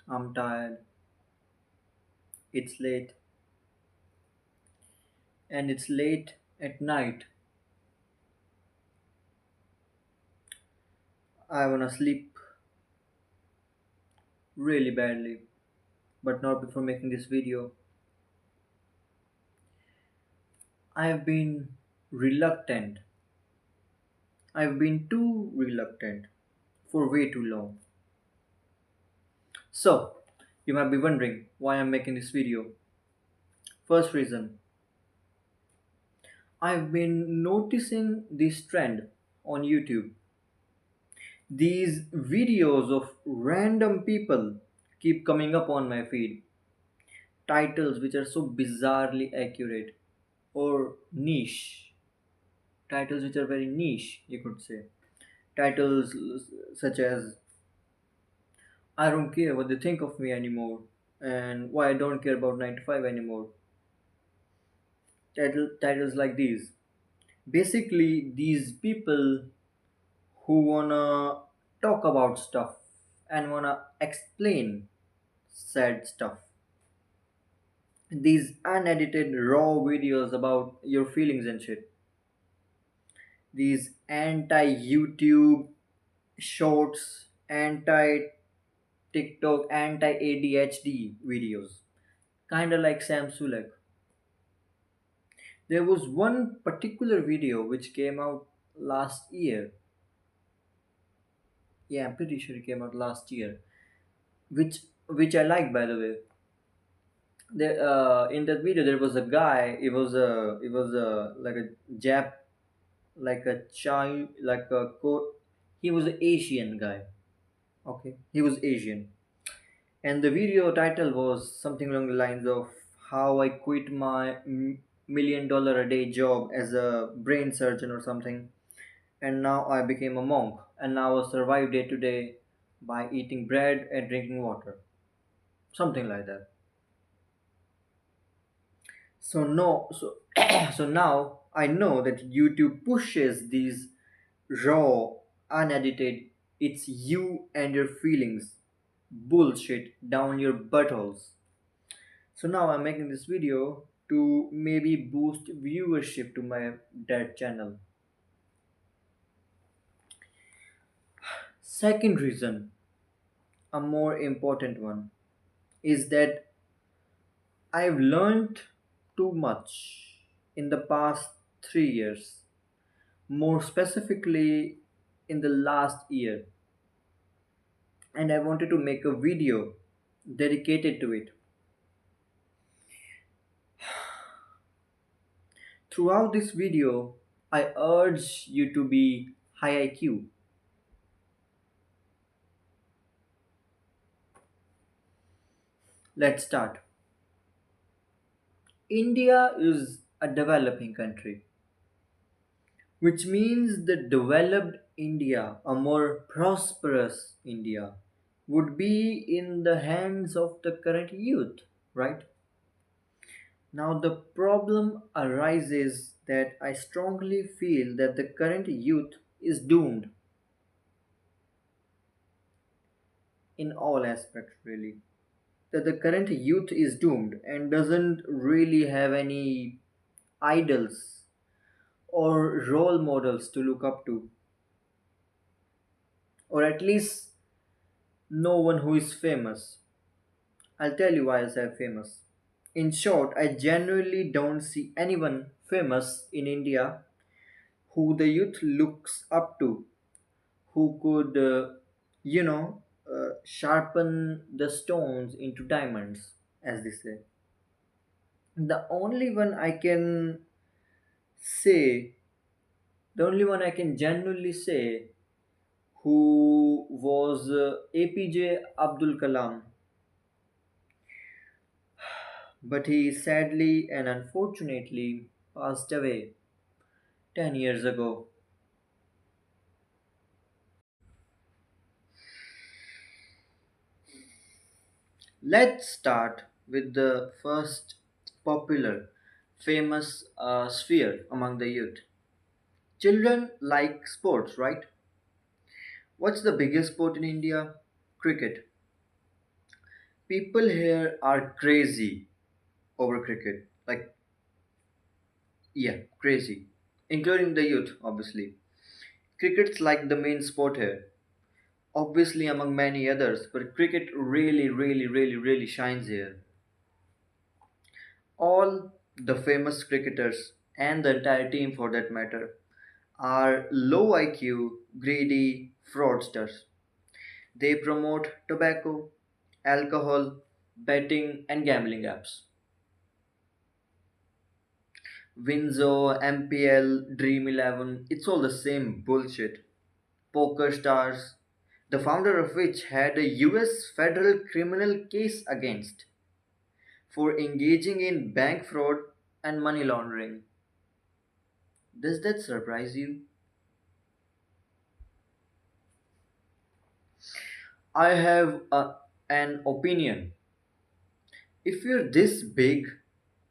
I'm tired, it's late, and it's late at night. I wanna sleep really badly, but not before making this video. I've been reluctant. I've been too reluctant for way too long. So, you might be wondering why I'm making this video. First reason, I've been noticing this trend on YouTube. These videos of random people keep coming up on my feed. Titles which are so bizarrely accurate or niche. Titles which are very niche, you could say. Titles such as I don't care what they think of me anymore and why I don't care about 9 to 5 anymore. Titles like these. Basically, these people who wanna talk about stuff and wanna explain said stuff. These unedited raw videos about your feelings and shit. These anti YouTube shorts, anti TikTok, anti ADHD videos. Kinda like Sam Sulek. There was one particular video which came out last year. Yeah, I'm pretty sure it came out last year. Which I like, by the way. There, in that video there was a guy. It was a like a Jap, like a child, like a coat. He was an Asian guy. Okay, he was Asian, and the video title was something along the lines of how I quit my $1 million a day job as a brain surgeon or something, and now I became a monk, and now I survive day to day by eating bread and drinking water, something like that. So no, so so now I know that YouTube pushes these raw, unedited, it's you and your feelings bullshit down your buttholes. So now I'm making this video to maybe boost viewership to my dead channel. Second reason, a more important one, is that I've learned too much in the past 3 years, more specifically in the last year, and I wanted to make a video dedicated to it. Throughout this video, I urge you to be high IQ. Let's start. India is a developing country, which means the developed India, a more prosperous India, would be in the hands of the current youth, right? Now, the problem arises that I strongly feel that the current youth is doomed in all aspects, really. That the current youth is doomed and doesn't really have any idols or role models to look up to, or at least no one who is famous. I'll tell you why I say famous. In short, I genuinely don't see anyone famous in India who the youth looks up to, who could, sharpen the stones into diamonds, as they say. The only one I can say, the only one I can genuinely say who was APJ Abdul Kalam, but he sadly and unfortunately passed away 10 years ago. Let's start with the first popular, famous sphere among the youth. Children like sports, right? What's the biggest sport in India? Cricket. People here are crazy over cricket. Like, yeah, crazy. Including the youth, obviously. Cricket's like the main sport here. Obviously, among many others, but cricket really, really, really, really shines here. All the famous cricketers, and the entire team for that matter, are low IQ, greedy fraudsters. They promote tobacco, alcohol, betting, and gambling apps. Windsor, MPL, Dream 11, it's all the same bullshit. Poker stars, the founder of which had a US federal criminal case against for engaging in bank fraud and money laundering. Does that surprise you? I have an opinion. If you're this big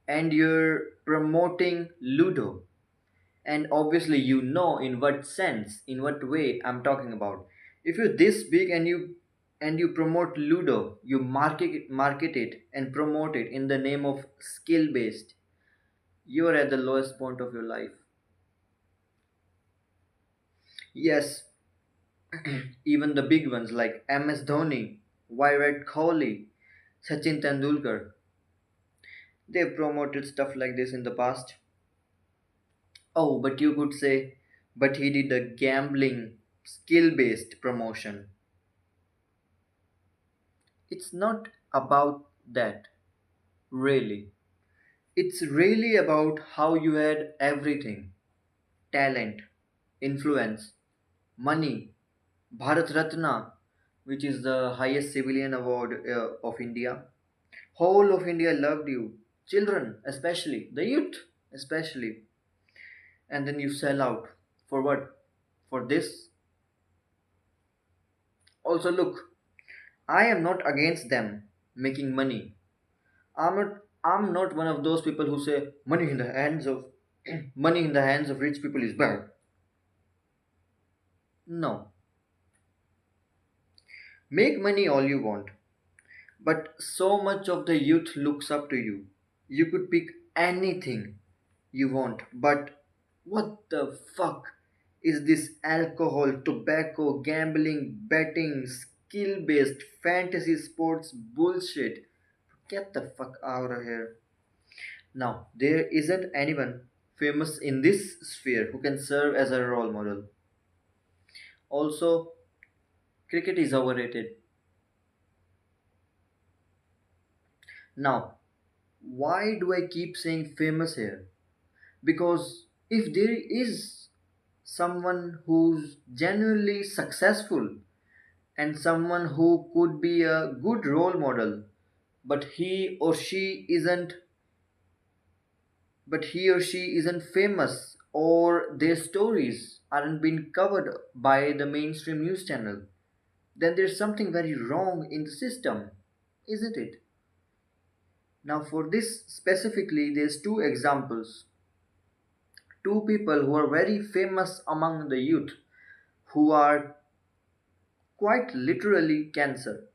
and you're promoting Ludo, and obviously you know in what sense, in what way I'm talking about. If you're this big and you promote Ludo, you market it and promote it in the name of skill based, you're at the lowest point of your life. Yes, even the big ones like MS Dhoni, Virat Kohli, Sachin Tendulkar, they've promoted stuff like this in the past. Oh, but you could say, but he did a gambling, skill based promotion. It's not about that, really. It's really about how you had everything: talent, influence, money, Bharat Ratna, which is the highest civilian award of India. Whole of India loved you. Children, especially, the youth, especially. And then you sell out. For what? For this? Also, look, I am not against them making money. I'm not one of those people who say money in the hands of money in the hands of rich people is bad. No. Make money all you want, but so much of the youth looks up to you. You could pick anything you want, but what the fuck is this alcohol, tobacco, gambling, betting, skill based fantasy sports bullshit? Get the fuck out of here. Now, there isn't anyone famous in this sphere who can serve as a role model. Also, cricket is overrated. Now, why do I keep saying famous here? Because if there is someone who's genuinely successful and someone who could be a good role model, but he isn't famous, or their stories aren't being covered by the mainstream news channel, then there's something very wrong in the system, isn't it? Now, for this specifically, there's two examples. Two people who are very famous among the youth, who are quite literally cancer.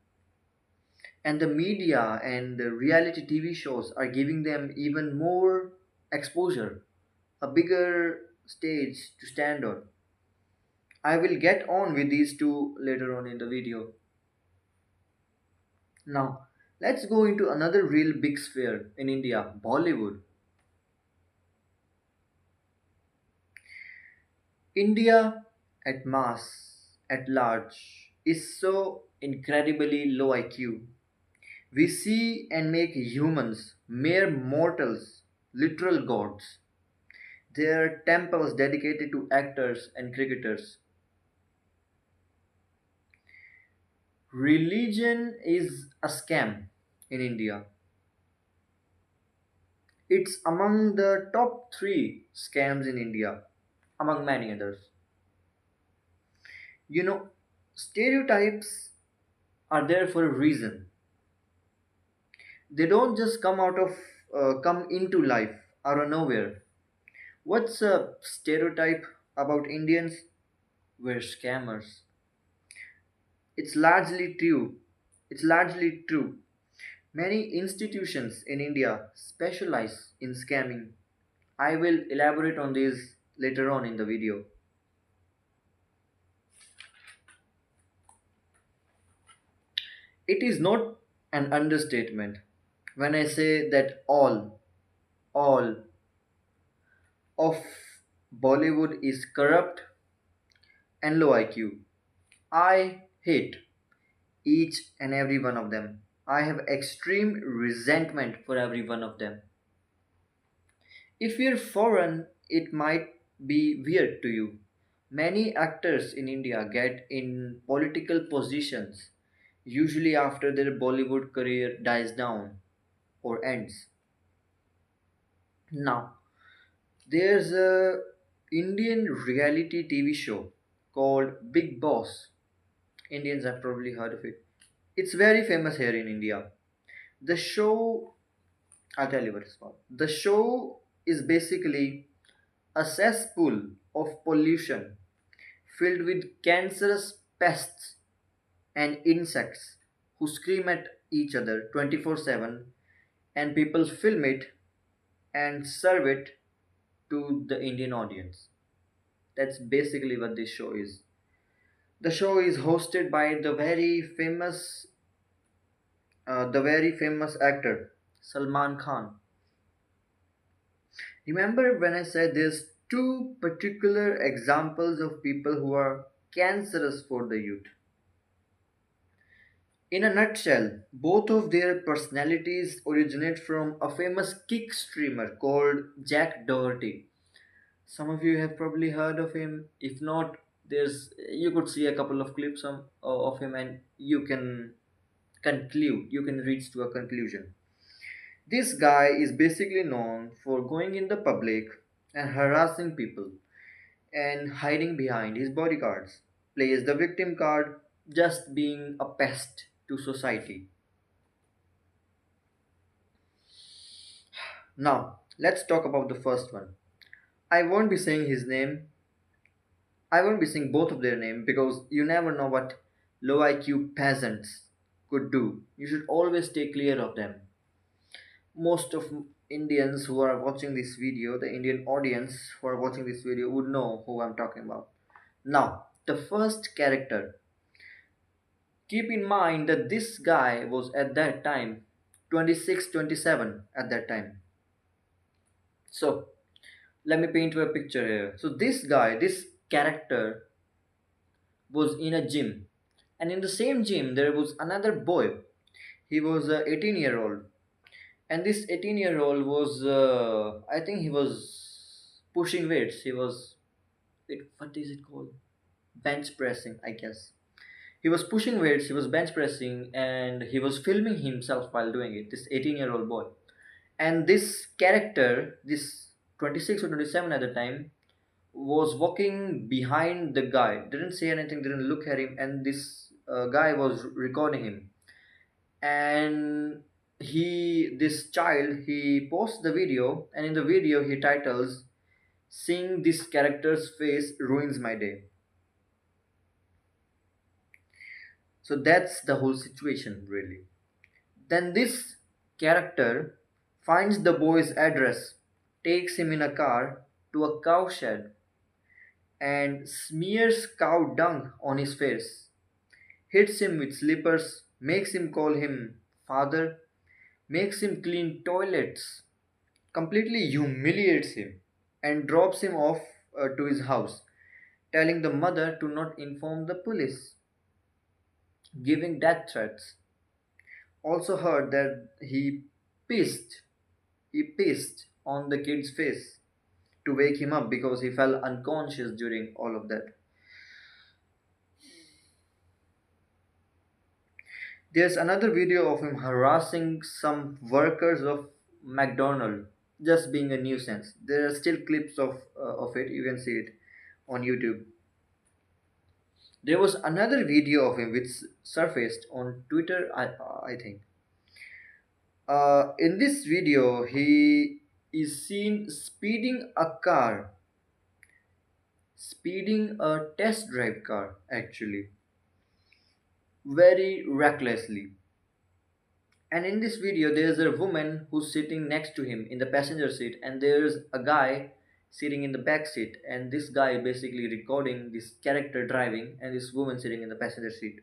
And the media and the reality TV shows are giving them even more exposure, a bigger stage to stand on. I will get on with these two later on in the video. Now, let's go into another real big sphere in India, Bollywood. India at mass, at large, is so incredibly low IQ. We see and make humans mere mortals, literal gods. There are temples dedicated to actors and cricketers. Religion is a scam in India. It's among the top three scams in India, among many others. You know, stereotypes are there for a reason. They don't just come into life out of nowhere. What's a stereotype about Indians? We're scammers. It's largely true. It's largely true. Many institutions in India specialize in scamming. I will elaborate on this later on in the video. It is not an understatement when I say that all of Bollywood is corrupt and low IQ. I hate each and every one of them. I have extreme resentment for every one of them. If you're foreign, it might be weird to you. Many actors in India get in political positions usually after their Bollywood career dies down or ends. Now, there's a Indian reality TV show called Big Boss. Indians have probably heard of it. It's very famous here in India. The show, I'll tell you what it's about. The show is basically a cesspool of pollution filled with cancerous pests and insects who scream at each other 24/7, and people film it and serve it to the Indian audience. That's basically what this show is. The show is hosted by the very famous actor Salman Khan. Remember when I said there's two particular examples of people who are cancerous for the youth? In a nutshell, both of their personalities originate from a famous kick streamer called Jack Doherty. Some of you have probably heard of him. If not, there's you could see a couple of clips of him and you can reach to a conclusion. This guy is basically known for going in the public and harassing people and hiding behind his bodyguards, plays the victim card, just being a pest to society. Now, let's talk about the first one. I won't be saying his name, I won't be saying both of their name because you never know what low IQ peasants could do. You should always stay clear of them. Most of Indians who are watching this video, the Indian audience who are watching this video, would know who I'm talking about. Now, the first character. Keep in mind that this guy was at that time 26, 27 at that time. So, let me paint you a picture here. So, this character was in a gym, and in the same gym, there was another boy. He was a 18-year-old, and this 18-year-old was, I think he was pushing weights. What is it called? Bench pressing, I guess. He was pushing weights, he was bench pressing, and he was filming himself while doing it. This 18-year-old boy. And this character, this 26 or 27 at the time, was walking behind the guy, didn't say anything, didn't look at him, and this guy was recording him. And this child, he posts the video, and in the video, he titles, "Seeing this character's face ruins my day." So that's the whole situation, really. Then this character finds the boy's address, takes him in a car to a cow shed, and smears cow dung on his face, hits him with slippers, makes him call him father, makes him clean toilets, completely humiliates him, and drops him off to his house, telling the mother to not inform the police, giving death threats. Also heard that pissed he pissed on the kid's face to wake him up because he fell unconscious during all of that. There's another video of him harassing some workers of McDonald, just being a nuisance. There are still clips of it. You can see it on YouTube. There was another video of him which surfaced on Twitter, I think. In this video, he is seen speeding a test drive car, actually, very recklessly. And in this video, there's a woman who's sitting next to him in the passenger seat, and there's a guy sitting in the back seat. And this guy basically recording this character driving, and this woman sitting in the passenger seat.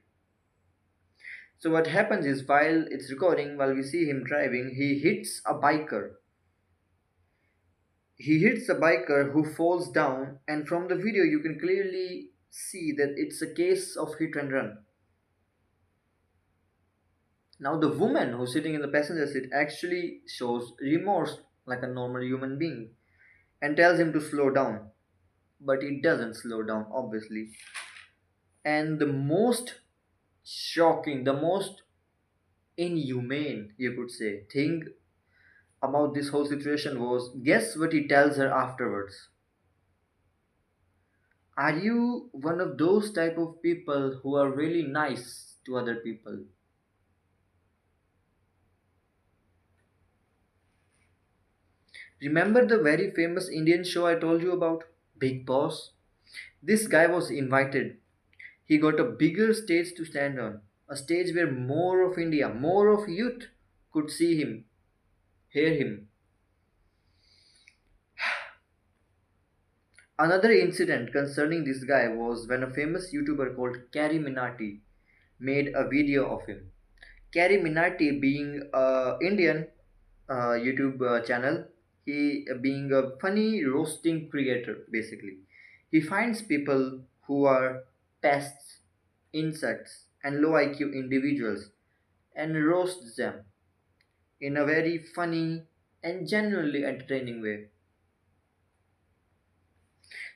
So what happens is, while it's recording, while we see him driving, he hits a biker. He hits a biker who falls down, and from the video, you can clearly see that it's a case of hit and run. Now, the woman who's sitting in the passenger seat actually shows remorse like a normal human being and tells him to slow down. But he doesn't slow down, obviously. And the most shocking, the most inhumane, you could say, thing about this whole situation was, guess what he tells her afterwards? Are you one of those type of people who are really nice to other people? Remember the very famous Indian show I told you about? Big Boss? This guy was invited. He got a bigger stage to stand on. A stage where more of India, more of youth could see him, hear him. Another incident concerning this guy was when a famous YouTuber called Carrie Minati made a video of him. Carrie Minati being a Indian YouTube channel, he being a funny roasting creator basically. He finds people who are pests, insects, and low IQ individuals and roasts them in a very funny and genuinely entertaining way.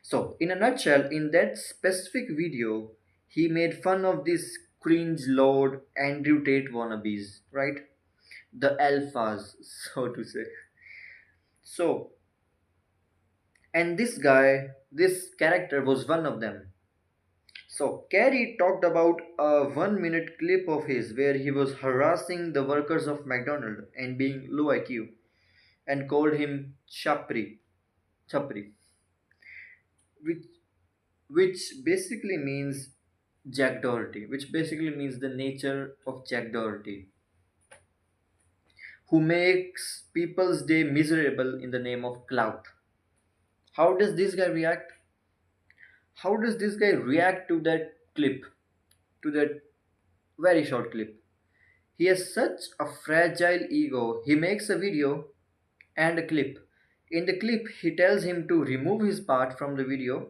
So, in a nutshell, in that specific video, he made fun of these cringe lord Andrew Tate wannabes, right? The alphas, so to say. So, and this guy, this character was one of them. So, Carrie talked about a 1 minute clip of his where he was harassing the workers of McDonald's and being low IQ and called him Chapri, which which basically means Jack Doherty, which basically means the nature of Jack Doherty, who makes people's day miserable in the name of clout. How does this guy react? How does this guy react to that clip, to that very short clip? He has such a fragile ego. He makes a video and a clip. In the clip, he tells him to remove his part from the video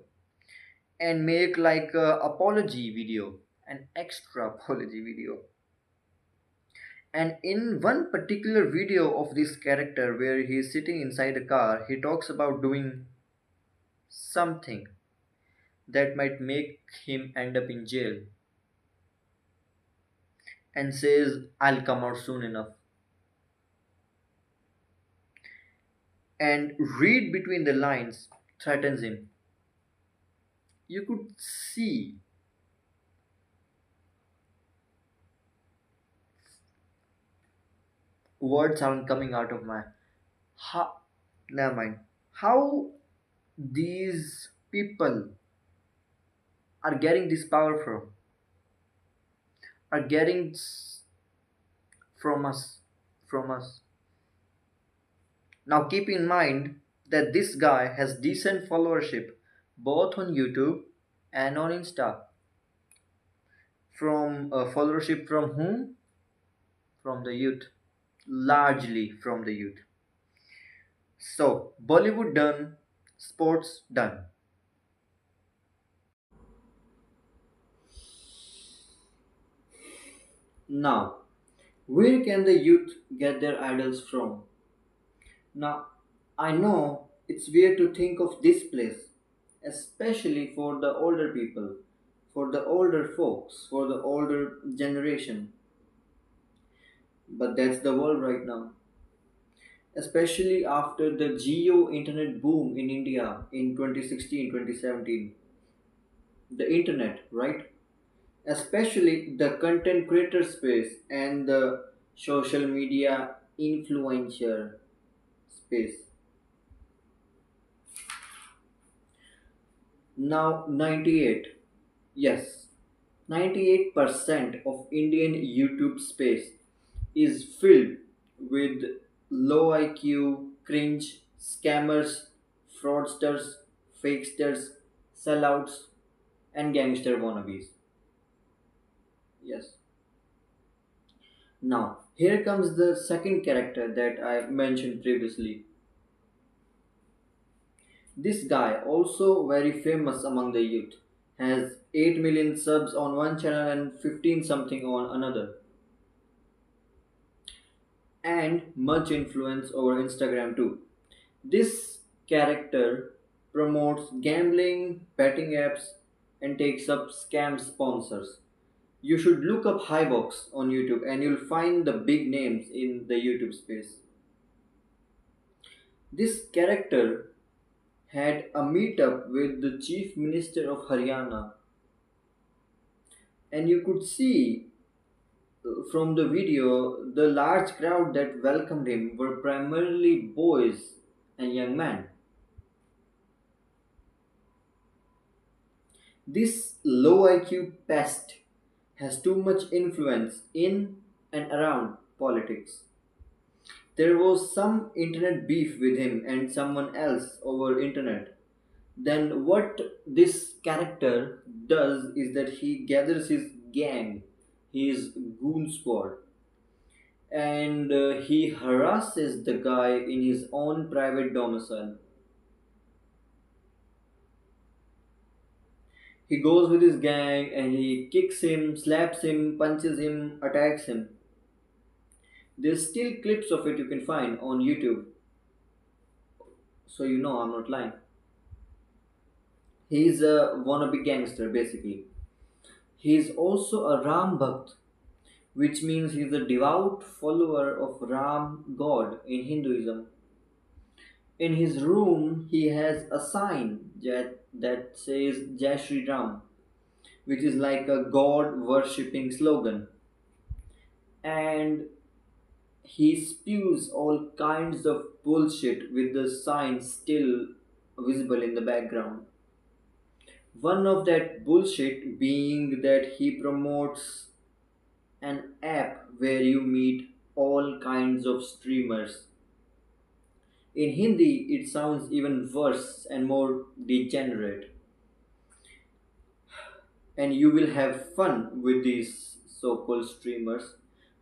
and make like a apology video, an extra apology video. And in one particular video of this character where he is sitting inside a car, he talks about doing something that might make him end up in jail and says, I'll come out soon enough. And read between the lines threatens him. You could see words aren't coming out of my how never mind. How these people are getting this power are getting from us. Now keep in mind that this guy has decent followership both on YouTube and on Insta. From followership from whom? From the youth. Largely from the youth. So, Bollywood done, sports done. Now, where can the youth get their idols from? Now, I know it's weird to think of this place, especially for the older people, for the older folks, for the older generation. But that's the world right now. Especially after the Geo internet boom in India in 2016, 2017. The internet, right? Especially the content creator space and the social media influencer space. Now 98. Yes, 98% of Indian YouTube space is filled with low IQ, cringe, scammers, fraudsters, fakesters, sellouts, and gangster wannabes. Yes. Now, here comes the second character that I mentioned previously. This guy, also very famous among the youth, has 8 million subs on one channel and 15 something on another, and much influence over Instagram too. This character promotes gambling, betting apps, and takes up scam sponsors. You should look up Highbox on YouTube and you'll find the big names in the YouTube space. This character had a meetup with the Chief Minister of Haryana, and you could see from the video the large crowd that welcomed him were primarily boys and young men. This low IQ pest has too much influence in and around politics. There was some internet beef with him and someone else over internet. Then what this character does is that he gathers his gang, his goon squad, and he harasses the guy in his own private domicile. He goes with his gang and he kicks him, slaps him, punches him, attacks him. There's still clips of it you can find on YouTube, so you know I'm not lying. He's a wannabe gangster basically. He's also a Ram Bhakt, which means he's a devout follower of Ram god in Hinduism. In his room, he has a sign that says Jai Shri Ram, which is like a god worshipping slogan. And he spews all kinds of bullshit with the sign still visible in the background. One of that bullshit being that he promotes an app where you meet all kinds of streamers. In Hindi, it sounds even worse and more degenerate, and you will have fun with these so called streamers.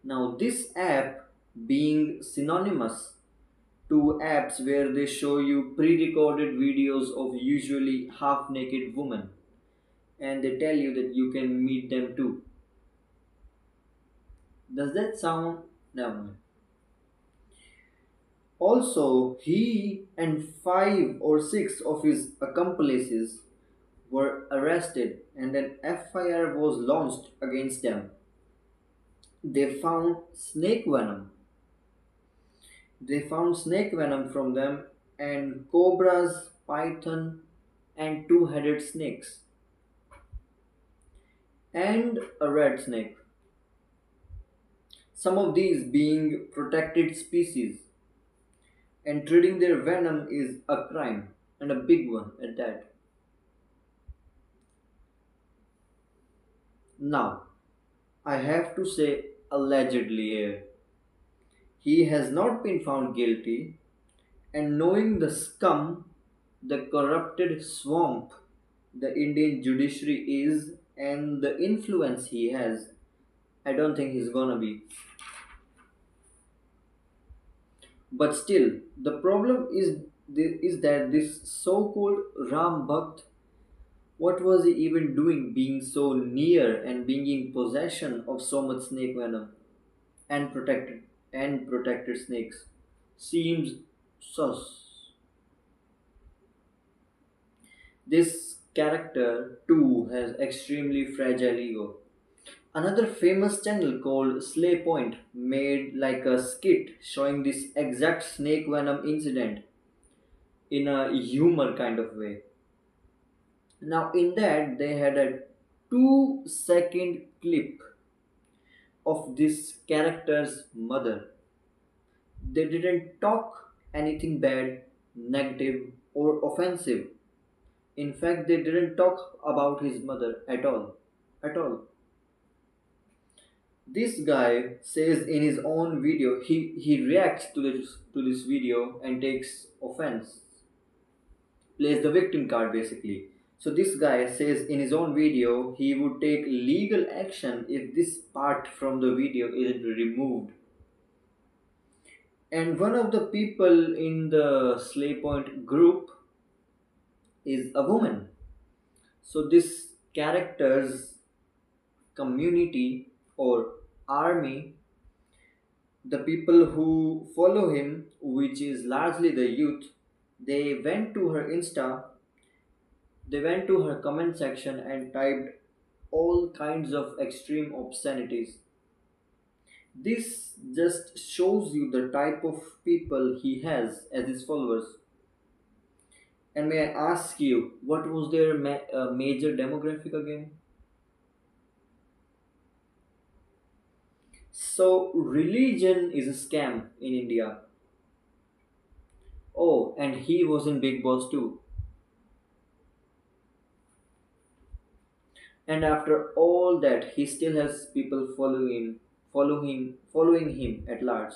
Now, this app being synonymous to apps where they show you pre recorded videos of usually half naked women and they tell you that you can meet them too. Does that sound? Never mind. Also, he and five or six of his accomplices were arrested and an FIR was launched against them. They found snake venom. They found snake venom from them and cobras, python, and two-headed snakes, and a red snake. Some of these being protected species, and treating their venom is a crime, and a big one at that. Now, I have to say allegedly here. He has not been found guilty, and knowing the scum, the corrupted swamp the Indian judiciary is, and the influence he has, I don't think he's gonna be. But still, the problem is that this so-called Ram Bhakt, what was he even doing being so near and being in possession of so much snake venom and protected snakes? Seems sus. This character too has extremely fragile ego. Another famous channel called Slay Point made like a skit showing this exact snake venom incident in a humor kind of way. Now, in that, they had a 2-second clip of this character's mother. They didn't talk anything bad, negative, or offensive. In fact, they didn't talk about his mother at all. At all. This guy says in his own video, he reacts to this video and takes offense, plays the victim card basically. So this guy says in his own video he would take legal action if this part from the video is removed. And one of the people in the Slay Point group is a woman. So this character's community or army, the people who follow him, which is largely the youth, they went to her Insta, they went to her comment section and typed all kinds of extreme obscenities. This just shows you the type of people he has as his followers. And may I ask you, what was their major demographic again? So, religion is a scam in India. Oh, and he was in Big Boss too. And after all that, he still has people following him at large.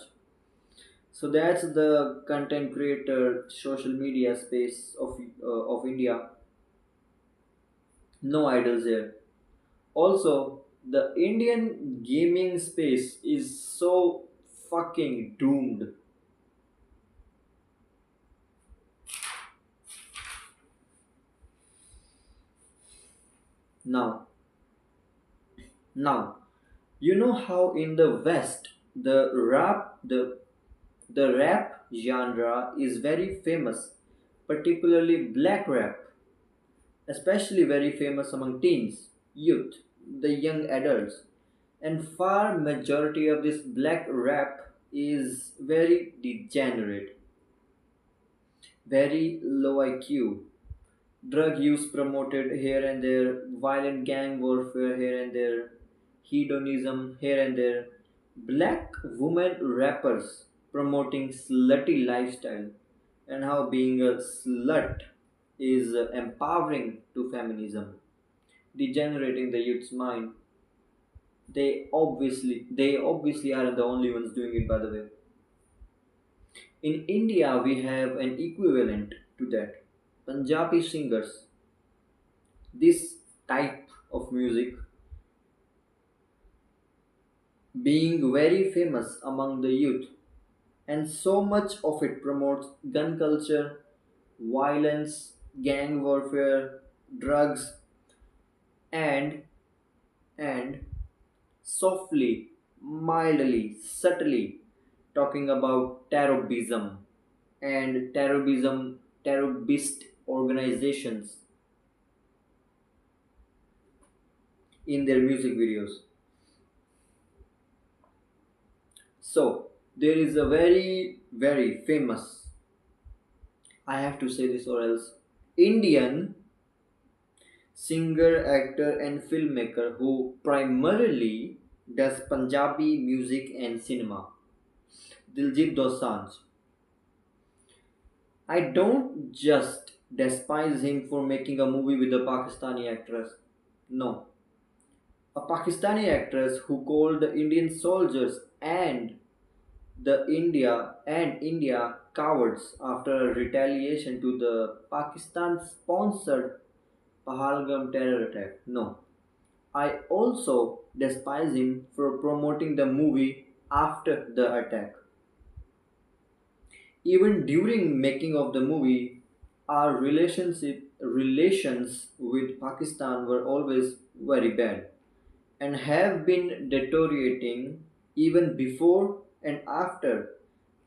So that's the content creator social media space of India. No idols here. Also, the Indian gaming space is so fucking doomed. Now, now, you know how in the West the rap genre is very famous, particularly black rap, especially very famous among teens, youth, the young adults. And far majority of this black rap is very degenerate, very low IQ, drug use promoted here and there, violent gang warfare here and there, hedonism here and there, black women rappers promoting slutty lifestyle and how being a slut is empowering to feminism, degenerating the youth's mind. They obviously aren't the only ones doing it, by the way. In India, we have an equivalent to that. Punjabi singers, this type of music being very famous among the youth, and so much of it promotes gun culture, violence, gang warfare, drugs, and and softly, mildly, subtly talking about terrorism and terrorist organizations in their music videos. So there is a very very famous, I have to say this or else, Indian singer, actor, and filmmaker who primarily does Punjabi music and cinema. Diljit Dosanjh. I don't just despise him for making a movie with a Pakistani actress. No, a Pakistani actress who called the Indian soldiers and India cowards after a retaliation to the Pakistan-sponsored Pahalgam terror attack. No, I also despise him for promoting the movie after the attack. Even during making of the movie, our relations with Pakistan were always very bad and have been deteriorating even before and after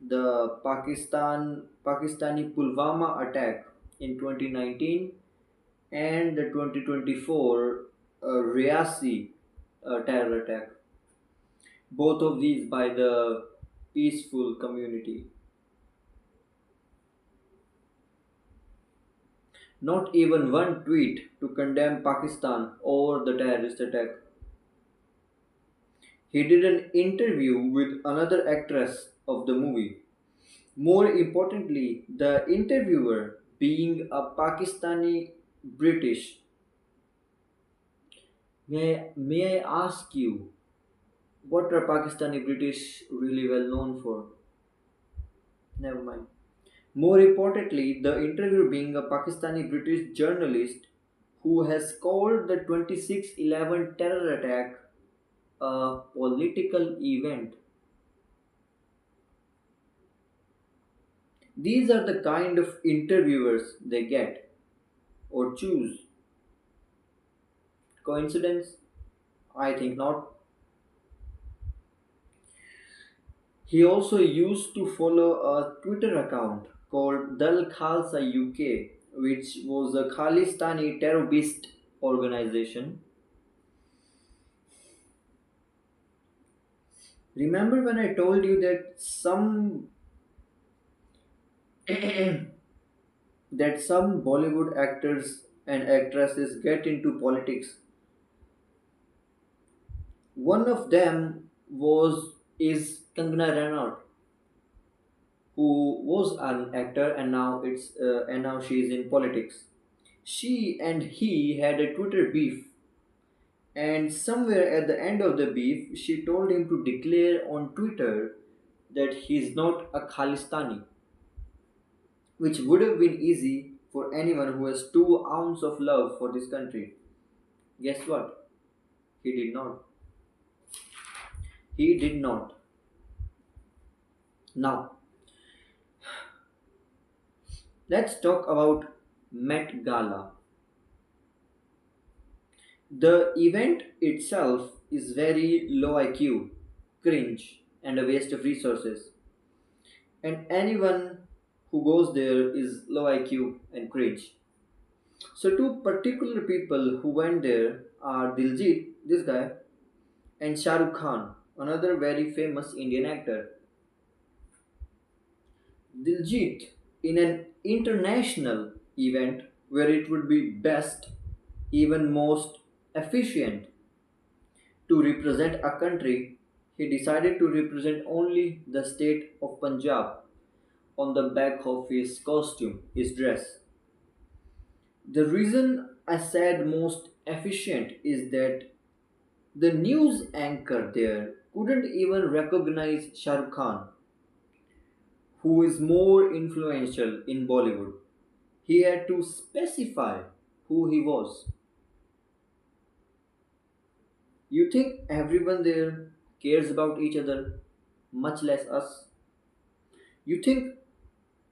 the Pakistani Pulwama attack in 2019 and the 2024 Riasi terror attack. Both of these by the peaceful community. Not even one tweet to condemn Pakistan or the terrorist attack. He did an interview with another actress of the movie. More importantly, the interviewer, being a Pakistani British, may I ask you, What are Pakistani British really well known for? Never mind. More importantly, the interviewer being a Pakistani British journalist who has called the 26/11 terror attack a political event. These are the kind of interviewers they get or choose. Coincidence? I think not. He also used to follow a Twitter account called Dal Khalsa UK, which was a Khalistani terrorist organization. Remember when I told you that some Bollywood actors and actresses get into politics? One of them was is Kangana Ranaut, who was an actor and now she is in politics. She and he had a Twitter beef, and somewhere at the end of the beef, she told him to declare on Twitter that he's not a Khalistani, which would have been easy for anyone who has 2 ounces of love for this country. Guess what? He did not. He did not. Now, let's talk about Met Gala. The event itself is very low IQ, cringe, and a waste of resources. And anyone who goes there is low IQ and cringe. So, two particular people who went there are Diljit, this guy, and Shah Rukh Khan, another very famous Indian actor. Diljit, in an international event where it would be best, even most efficient to represent a country, he decided to represent only the state of Punjab on the back of his costume, his dress. The reason I said most efficient is that the news anchor there couldn't even recognize Shah Rukh Khan, who is more influential in Bollywood. He had to specify who he was. You think everyone there cares about each other, much less us? You think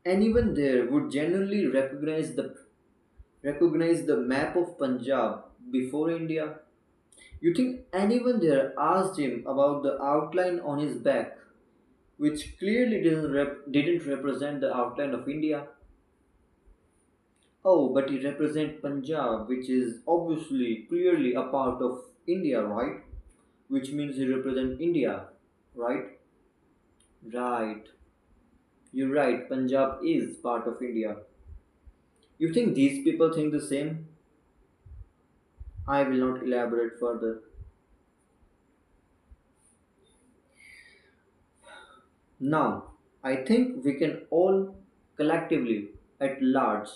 anyone there would genuinely recognize the map of Punjab before India? You think anyone there asked him about the outline on his back, which clearly didn't represent the outline of India? Oh, but he represents Punjab, which is obviously clearly a part of India, right? Which means he represents India, right? Right. You're right, Punjab is part of India. You think these people think the same? I will not elaborate further. Now, I think we can all collectively, at large,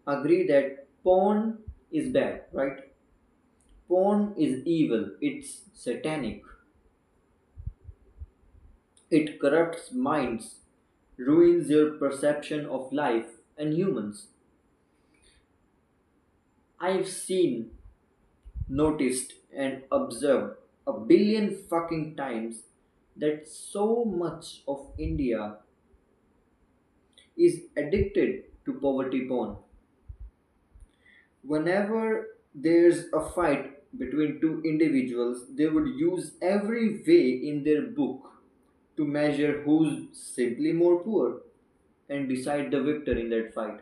agree that porn is bad, right? Porn is evil, it's satanic, it corrupts minds, ruins your perception of life and humans. I've seen, noticed, and observed a billion fucking times that so much of India is addicted to poverty porn. Whenever there's a fight between two individuals, they would use every way in their book to measure who's simply more poor and decide the victor in that fight.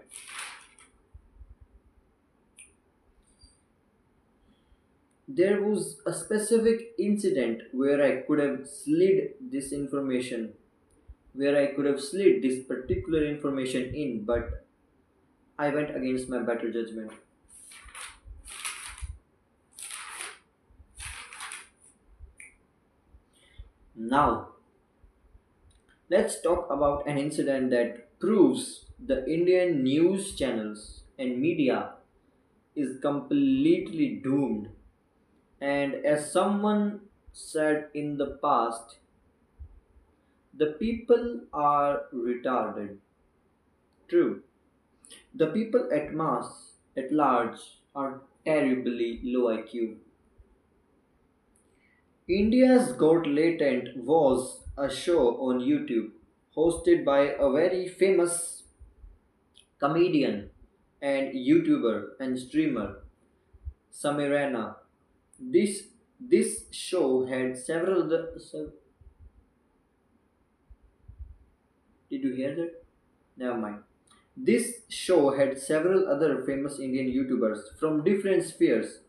There was a specific incident where I could have slid this information, where I could have slid this particular information in, but I went against my better judgment. Now, let's talk about an incident that proves the Indian news channels and media is completely doomed. And as someone said in the past, the people are retarded. True. The people at large, are terribly low IQ. India's Got Latent was a show on YouTube hosted by a very famous comedian and YouTuber and streamer, Samirana. This this show had several did you hear that? Never mind. This show had several other famous Indian YouTubers from different spheres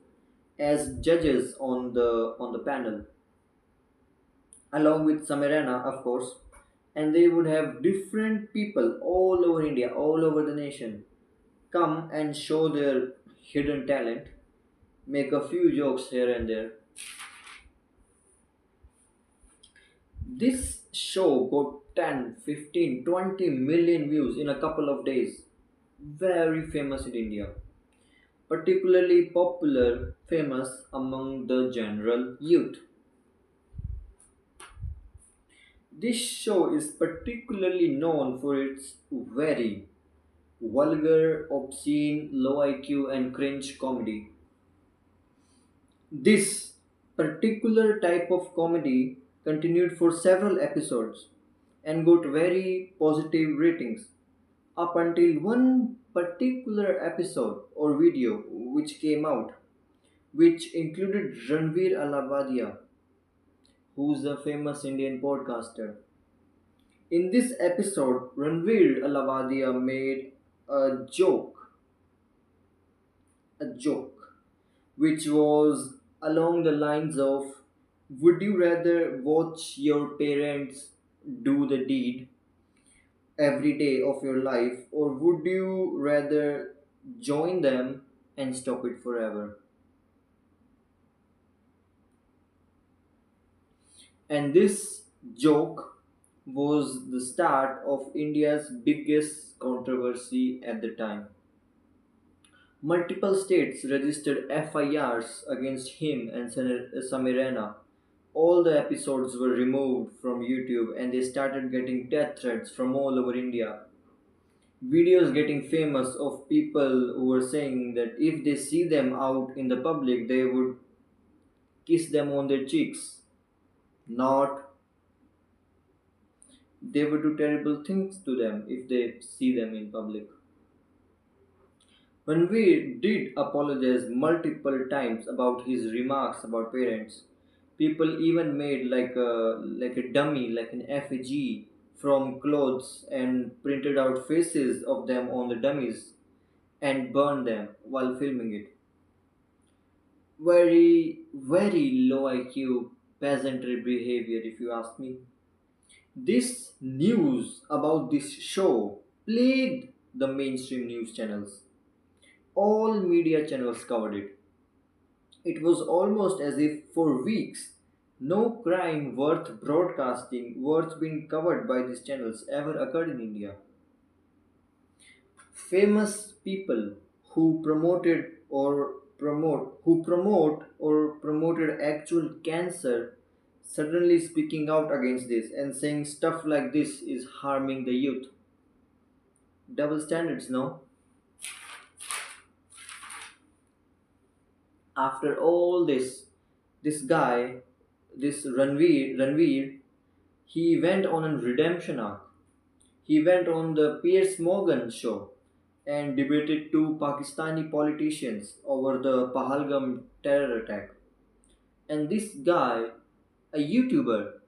as judges on the panel, along with Samirana, of course, and they would have different people all over India, all over the nation, come and show their hidden talent, make a few jokes here and there. This show got 10, 15, 20 million views in a couple of days. Very famous in India. Particularly popular, famous among the general youth. This show is particularly known for its very vulgar, obscene, low IQ, and cringe comedy. This particular type of comedy continued for several episodes and got very positive ratings up until one particular episode or video which came out, which included Ranveer Alavadia, who's a famous Indian podcaster. In this episode, Ranveer Alavadia made a joke, a joke, which was along the lines of, would you rather watch your parents do the deed every day of your life, or would you rather join them and stop it forever? And this joke was the start of India's biggest controversy at the time. Multiple states registered FIRs against him and Samirena. All the episodes were removed from YouTube and they started getting death threats from all over India. Videos getting famous of people who were saying that if they see them out in the public, they would kiss them on their cheeks. Not, they would do terrible things to them if they see them in public. When we did apologize multiple times about his remarks about parents, people even made like a dummy, like an effigy from clothes and printed out faces of them on the dummies and burned them while filming it. Very low IQ peasantry behavior, if you ask me. This news about this show plagued the mainstream news channels. All media channels covered it. It was almost as if for weeks no crime worth broadcasting, worth being covered by these channels ever occurred in India. Famous people who promote or promoted actual cancer suddenly speaking out against this and saying stuff like this is harming the youth. Double standards, no? After all this, this guy, this Ranveer, he went on a redemption arc. He went on the Piers Morgan show and debated two Pakistani politicians over the Pahalgam terror attack. And this guy, a YouTuber,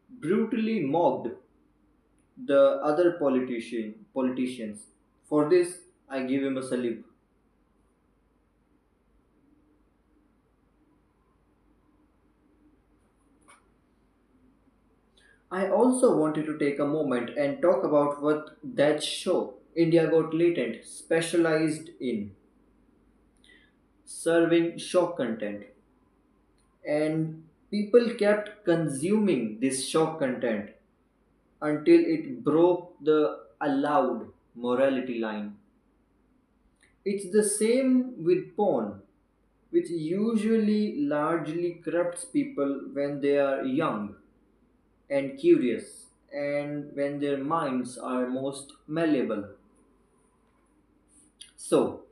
brutally mocked the other politicians. For this, I give him a salute. I also wanted to take a moment and talk about what that show, India Got Latent, specialized in serving shock content. And people kept consuming this shock content until it broke the allowed morality line. It's the same with porn. which usually largely corrupts people when they are young and curious and when their minds are most malleable. So,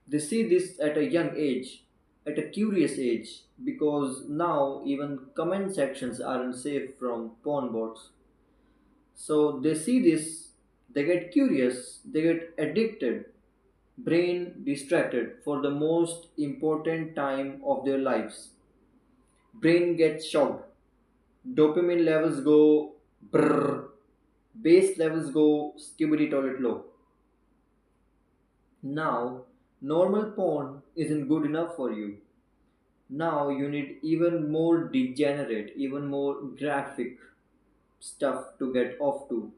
they see this at a young age, at a curious age, because now even comment sections aren't safe from porn bots. So they see this, they get curious, they get addicted, brain distracted for the most important time of their lives. Brain gets shocked, dopamine levels go brrr, base levels go skibidi toilet low. Now, normal porn isn't good enough for you. Now you need even more degenerate, even more graphic stuff to get off to,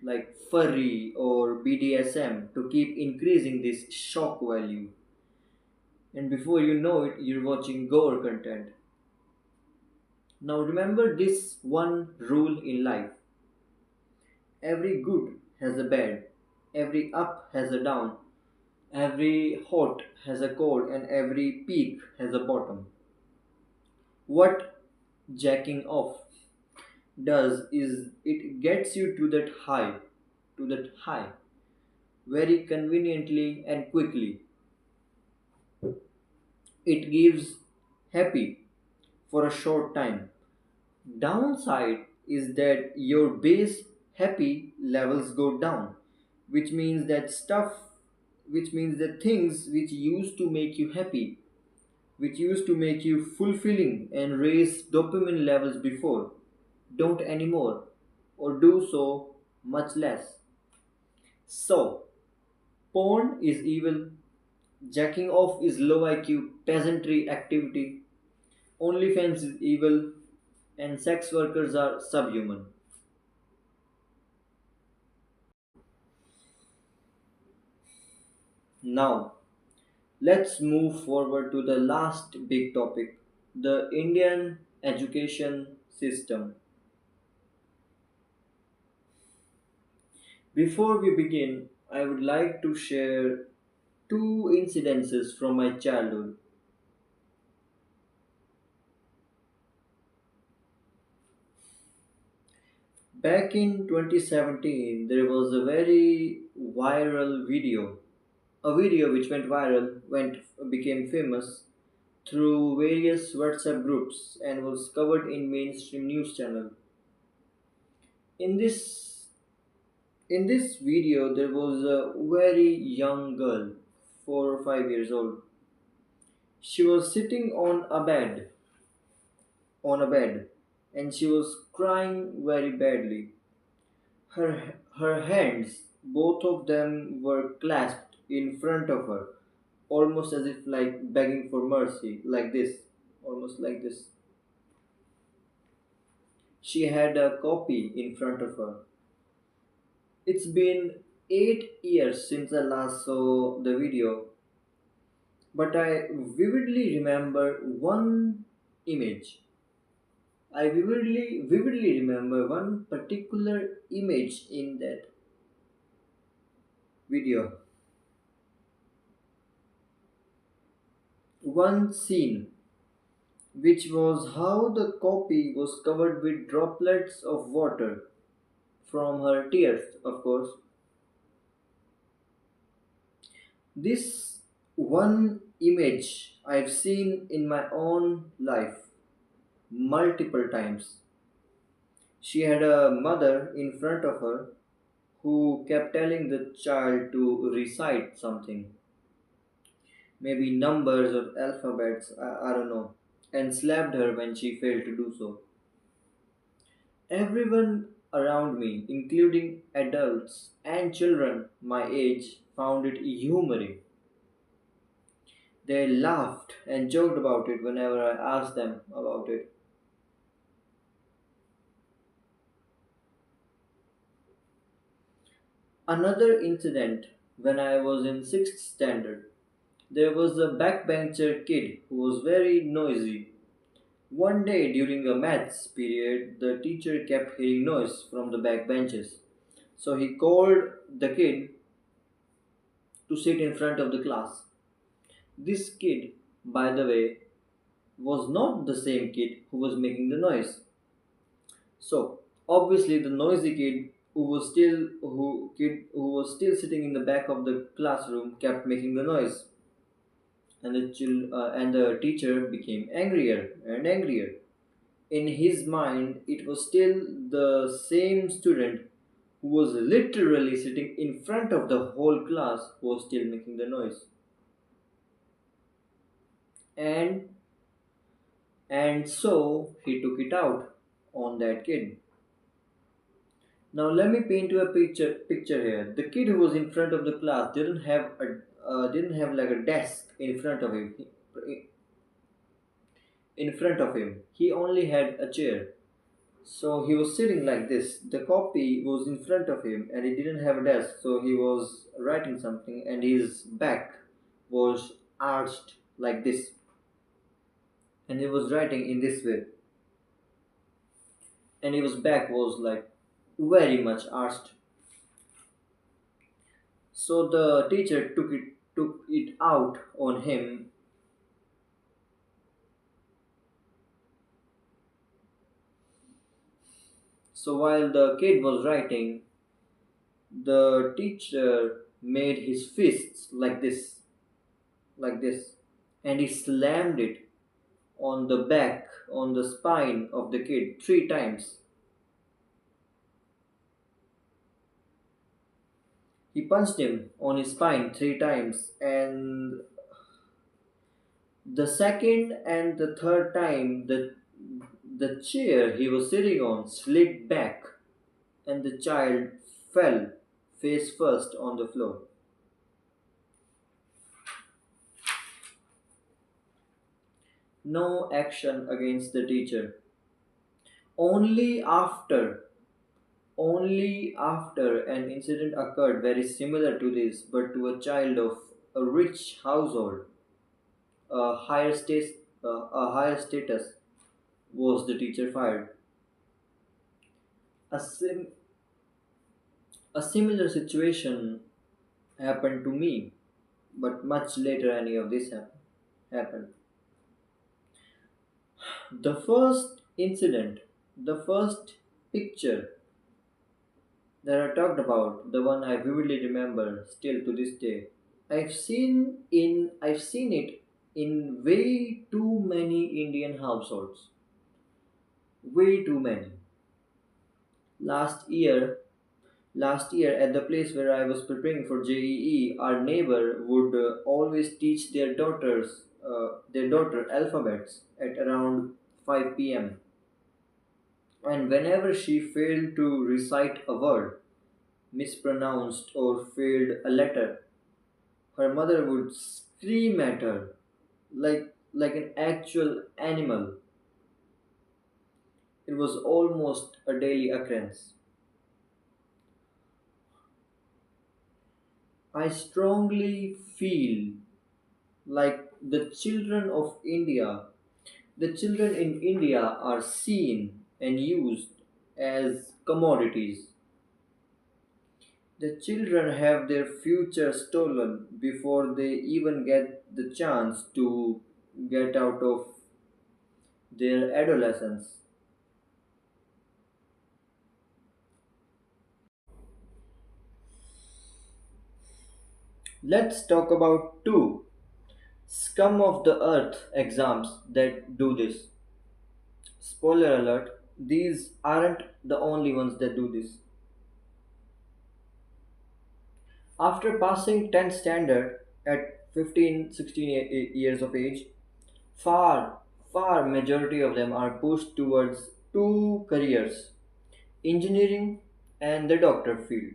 like furry or BDSM, to keep increasing this shock value. And before you know it, you're watching gore content. Now remember this one rule in life: every good has a bad, every up has a down, every hot has a cold, and every peak has a bottom. What jacking off does is it gets you to that high, very conveniently and quickly. It gives happy for a short time. Downside is that your base happy levels go down, which means that which means that things which used to make you happy, which used to make you fulfilling and raise dopamine levels before, don't anymore, or do so much less. So, porn is evil, jacking off is low IQ peasantry activity, OnlyFans is evil, and sex workers are subhuman. Now, let's move forward to the last big topic, the Indian education system. Before we begin, I would like to share two incidences from my childhood. Back in 2017, there was a very viral video, a video which went viral, went became famous through various WhatsApp groups and was covered in mainstream news channel. In this in this video, there was a very young girl, 4 or 5 years old. She was sitting on a bed, and she was crying very badly. Her hands, both of them were clasped in front of her, almost as if like begging for mercy, like this, almost like this. She had a copy in front of her. It's been 8 years since I last saw the video, but I vividly remember one image. I vividly remember one particular image in that video. One scene, which was how the copy was covered with droplets of water from her tears, of course. This one image I've seen in my own life multiple times. She had a mother in front of her who kept telling the child to recite something, maybe numbers or alphabets, I don't know, and slapped her when she failed to do so. Everyone around me, including adults and children my age, found it humoring. They laughed and joked about it whenever I asked them about it. Another incident, when I was in 6th standard, there was a backbencher kid who was very noisy. One day during a maths period, the teacher kept hearing noise from the back benches. So he called the kid to sit in front of the class. This kid by the way, was not the same kid who was making the noise. So obviously the noisy kid who was still sitting in the back of the classroom kept making the noise, and the teacher became angrier and angrier. In his mind, it was still the same student who was literally sitting in front of the whole class who was still making the noise. And and so he took it out on that kid. Now let me paint you a picture here. The kid who was in front of the class didn't have like a desk in front of him. In front of him, he only had a chair. So he was sitting like this. The copy was in front of him and he didn't have a desk, so he was writing something and his back was arched like this, and he was writing in this way, and his back was like very much arched. So the teacher took it out on him. So while the kid was writing, the teacher made his fists like this, and he slammed it on the back, on the spine of the kid 3 times. He punched him on his spine 3 times, and the second and the third time, the chair he was sitting on slid back, and the child fell face first on the floor. No action against the teacher. Only after Only after an incident occurred very similar to this, but to a child of a rich household, a higher status, was the teacher fired. A, sim- a similar situation happened to me, but much later any of this happened. The first incident, the first picture that I talked about, the one I vividly remember still to this day. I've seen it in way too many Indian households. Way too many. Last year Last year at the place where I was preparing for JEE, our neighbor would always teach their daughter alphabets at around 5 p.m. And whenever she failed to recite a word, mispronounced or failed a letter, her mother would scream at her like an actual animal. It was almost a daily occurrence. I strongly feel like the children in India are seen and used as commodities. The children have their future stolen before they even get the chance to get out of their adolescence. Let's talk about two scum of the earth exams that do this. Spoiler alert, these aren't the only ones that do this. After passing 10th standard at 15, 16 years of age, far, far majority of them are pushed towards two careers, engineering and the doctor field.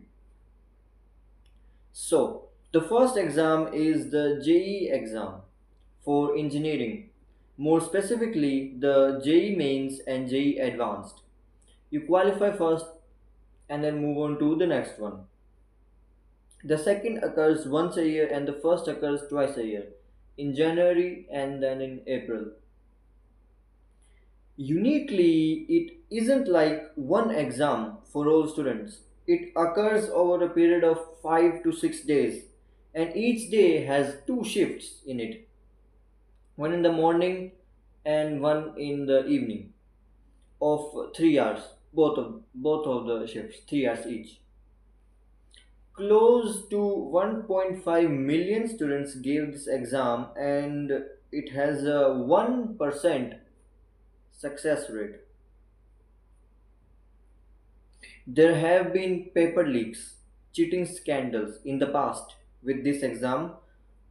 So, the first exam is the JEE exam for engineering, more specifically the JEE mains and JEE advanced. You qualify first and then move on to the next one. The second occurs once a year and the first occurs twice a year, in January and then in April. Uniquely, it isn't like one exam for all students. It occurs over a period of 5 to 6 days, and each day has two shifts in it. one in the morning and one in the evening of 3 hours. Both of the shifts, 3 hours each. Close to 1.5 million students gave this exam, and it has a 1% success rate. There have been paper leaks, cheating scandals in the past with this exam,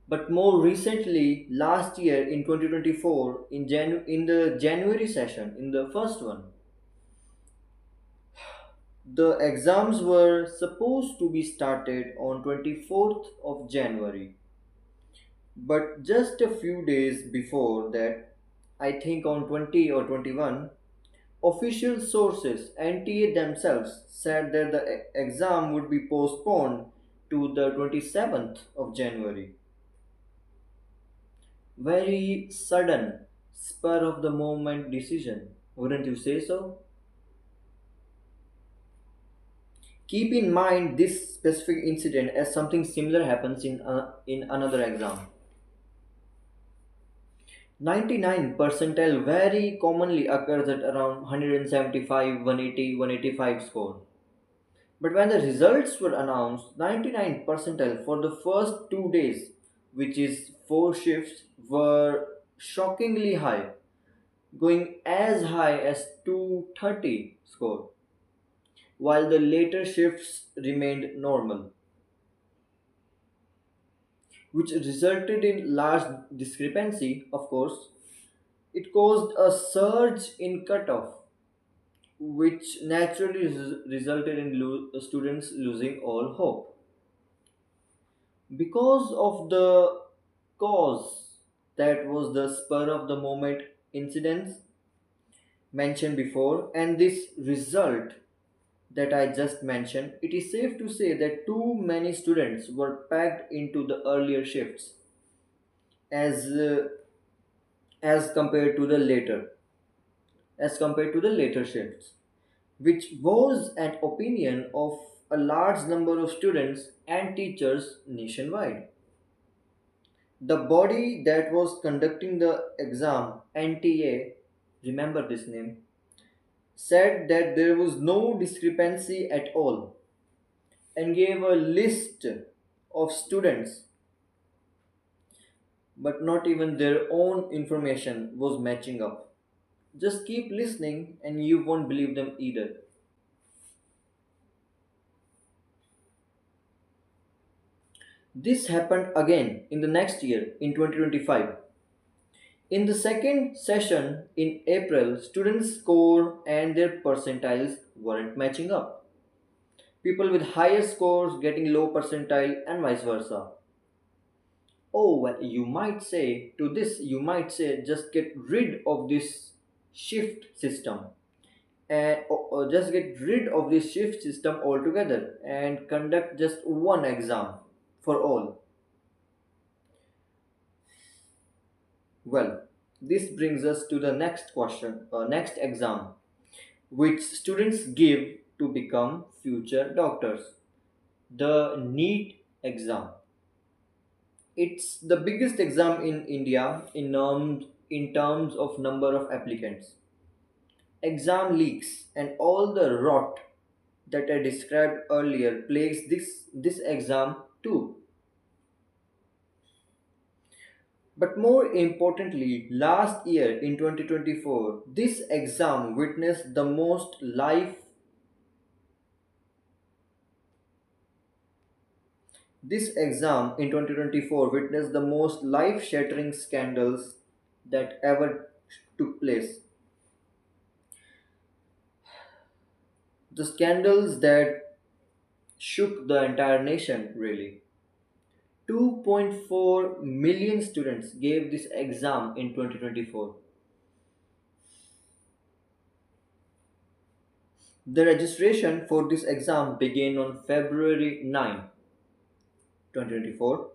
but more recently, last year in 2024, in the January session, in the first one, the exams were supposed to be started on 24th of January, but just a few days before that, I think on 20 or 21, official sources, NTA themselves, said that the exam would be postponed to the 27th of January. Very sudden, spur of the moment decision, wouldn't you say so? Keep in mind this specific incident as something similar happens in another exam. 99 percentile very commonly occurs at around 175, 180, 185 score. But when the results were announced, 99 percentile for the first 2 days, which is 4 shifts, were shockingly high, going as high as 230 score, while the later shifts remained normal, which resulted in large discrepancy, of course. It caused a surge in cutoff, which naturally resulted in students losing all hope. Because of the cause, that was the spur of the moment incidents mentioned before, and this result that I just mentioned, it is safe to say that too many students were packed into the earlier shifts as uh, as compared to the later shifts, which was an opinion of a large number of students and teachers nationwide. The body that was conducting the exam, NTA, remember this name, said that there was no discrepancy at all and gave a list of students, but not even their own information was matching up. Just keep listening and you won't believe them either. This happened again in the next year, in 2025. In the second session in April, students' score and their percentiles weren't matching up. People with higher scores getting low percentile and vice versa. Oh, well, you might say, just get rid of this shift system and or just get rid of this shift system altogether and conduct just one exam for all. Well, this brings us to the next question, next exam, which students give to become future doctors. The NEET exam. It's the biggest exam in India in terms of number of applicants. Exam leaks and all the rot that I described earlier plagues this exam too. But more importantly, last year in 2024, this exam in 2024 witnessed the most life-shattering scandals that ever took place. The scandals that shook the entire nation, really. 2.4 million students gave this exam in 2024. The registration for this exam began on February 9, 2024,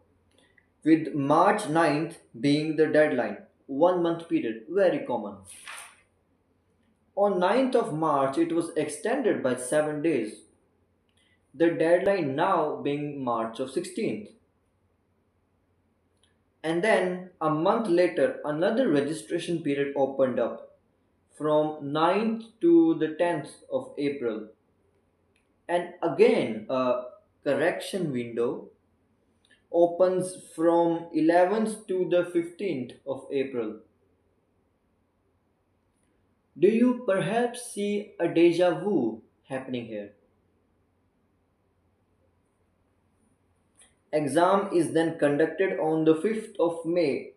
with March 9th being the deadline. 1 month period, very common. On 9th of March, it was extended by 7 days. The deadline now being March of 16th. And then a month later, another registration period opened up from 9th to the 10th of April. And again, a correction window opens from 11th to the 15th of April. Do you perhaps see a deja vu happening here? Exam is then conducted on the 5th of May,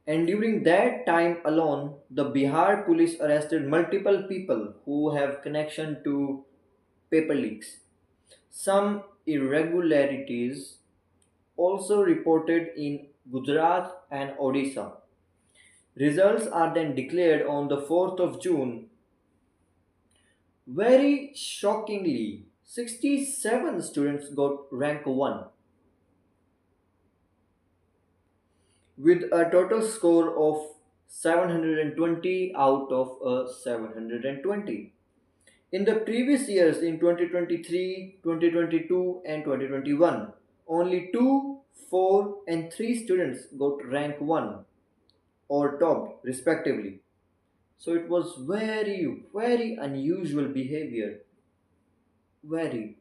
and during that time alone, the Bihar police arrested multiple people who have connection to paper leaks. Some irregularities also reported in Gujarat and Odisha. Results are then declared on the 4th of June. Very shockingly, 67 students got rank 1 with a total score of 720 out of 720. In the previous years, in 2023, 2022, and 2021, only 2, 4, and 3 students got rank 1 or topped respectively. So it was very, very unusual behavior. Very.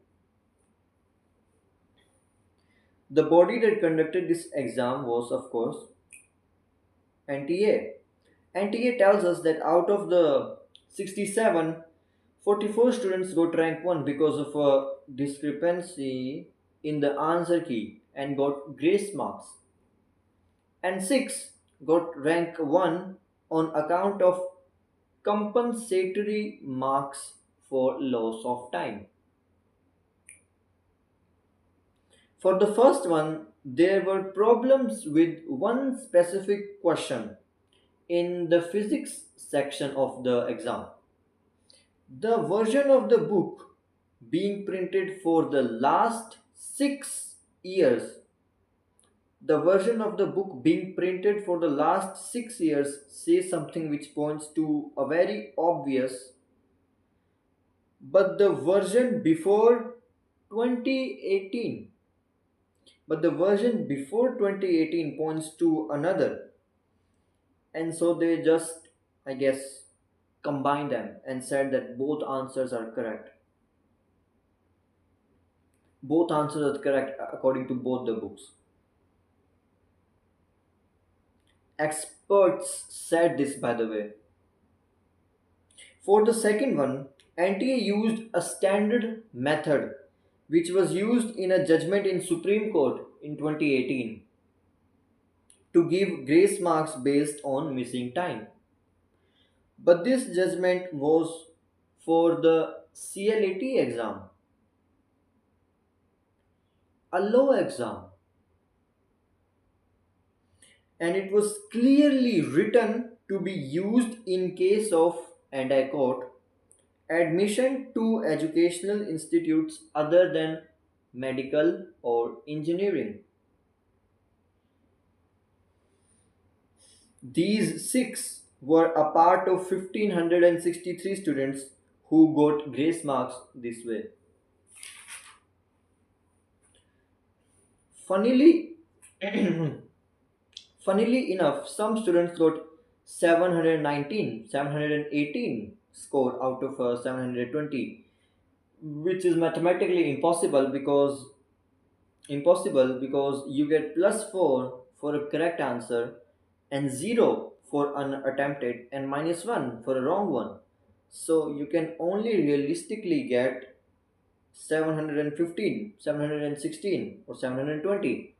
The body that conducted this exam was, of course, NTA. NTA tells us that out of the 67, 44 students got rank 1 because of a discrepancy in the answer key and got grace marks, and 6 got rank 1 on account of compensatory marks for loss of time. For the first one, there were problems with one specific question in the physics section of the exam. The version of the book being printed for the last 6 years, the version of the book being printed for the last 6 years says something which points to a very obvious, but the version before 2018, but the version before 2018 points to another, and so they just, I guess, combined them and said that both answers are correct. Both answers are correct according to both the books. Experts said this, by the way. For the second one, NTA used a standard method which was used in a judgment in Supreme Court in 2018 to give grace marks based on missing time. But this judgment was for the CLAT exam, a law exam, and it was clearly written to be used in case of, and I quote, admission to educational institutes other than medical or engineering. These 6 were a part of 1563 students who got grace marks this way. Funnily, funnily enough, some students got 719, 718 score out of 720, which is mathematically impossible because you get plus 4 for a correct answer and 0 for unattempted and minus 1 for a wrong one. So you can only realistically get 715, 716, or 720,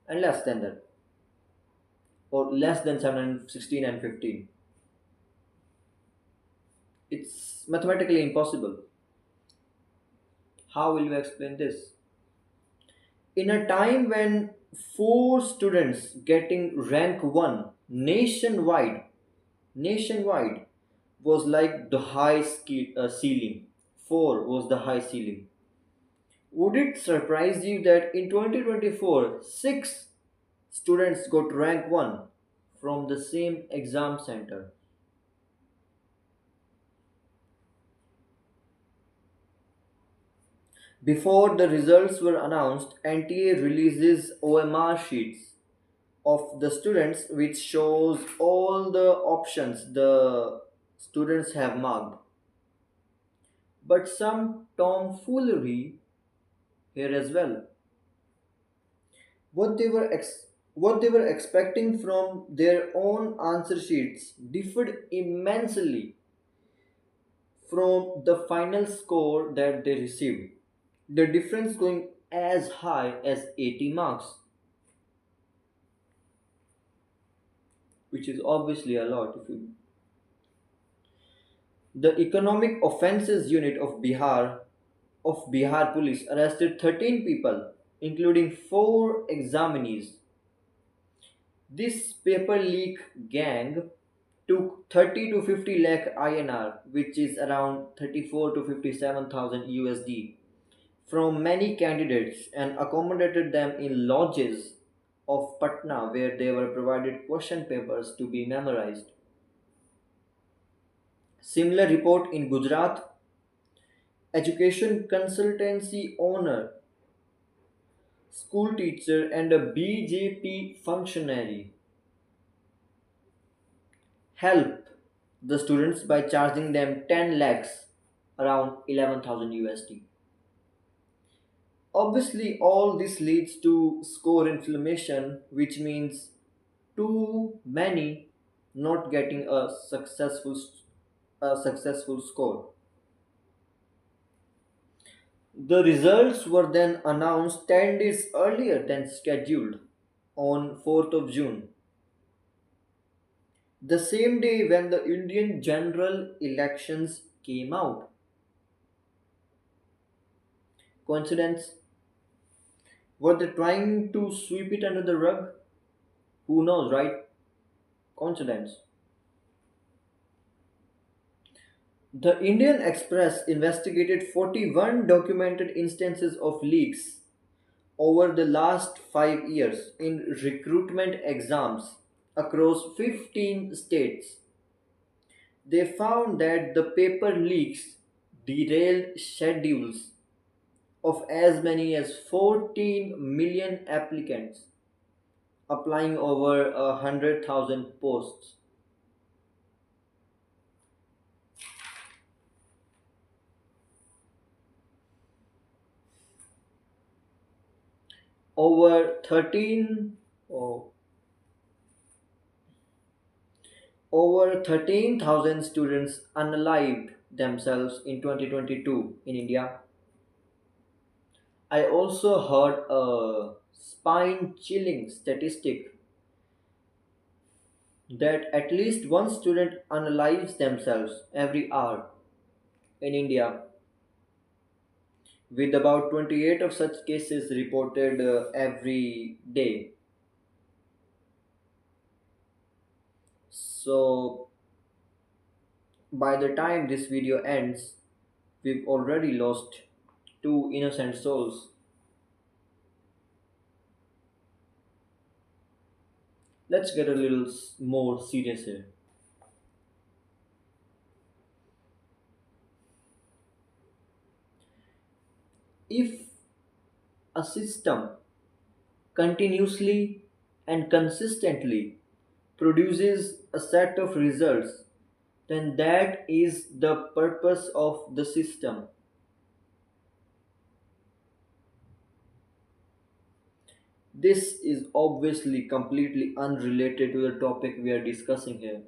and less than that, or less than 716 and 15. It's mathematically impossible. How will you explain this? In a time when 4 students getting rank 1 nationwide was like the ceiling. 4 was the high ceiling. Would it surprise you that in 2024, 6 students got rank 1 from the same exam center? Before the results were announced, NTA releases OMR sheets of the students, which shows all the options the students have marked. But some tomfoolery here as well. What they were what they were expecting from their own answer sheets differed immensely from the final score that they received. The difference going as high as 80 marks, which is obviously a lot. If you, the Economic Offences Unit of Bihar Police arrested 13 people, including 4 examinees. This paper leak gang took 30 to 50 lakh INR, which is around 34 to 57,000 USD, from many candidates and accommodated them in lodges of Patna where they were provided question papers to be memorized. Similar report in Gujarat, education consultancy owner, school teacher and a BJP functionary help the students by charging them 10 lakhs, around 11,000 USD. Obviously, all this leads to score inflammation, which means too many not getting a successful score. The results were then announced 10 days earlier than scheduled on 4th of June, the same day when the Indian general elections came out. Coincidence? Were they trying to sweep it under the rug? Who knows, right? Coincidence. The Indian Express investigated 41 documented instances of leaks over the last 5 years in recruitment exams across 15 states. They found that the paper leaks derailed schedules of as many as 14 million applicants applying over 100,000 posts. Over 13 oh, over 13,000 students unalived themselves in 2022 in India. I also heard a spine chilling statistic that at least one student unalives themselves every hour in India, with about 28 of such cases reported every day. So, by the time this video ends, we've already lost 2 innocent souls. Let's get a little more serious here. If a system continuously and consistently produces a set of results, then that is the purpose of the system. This is obviously completely unrelated to the topic we are discussing here.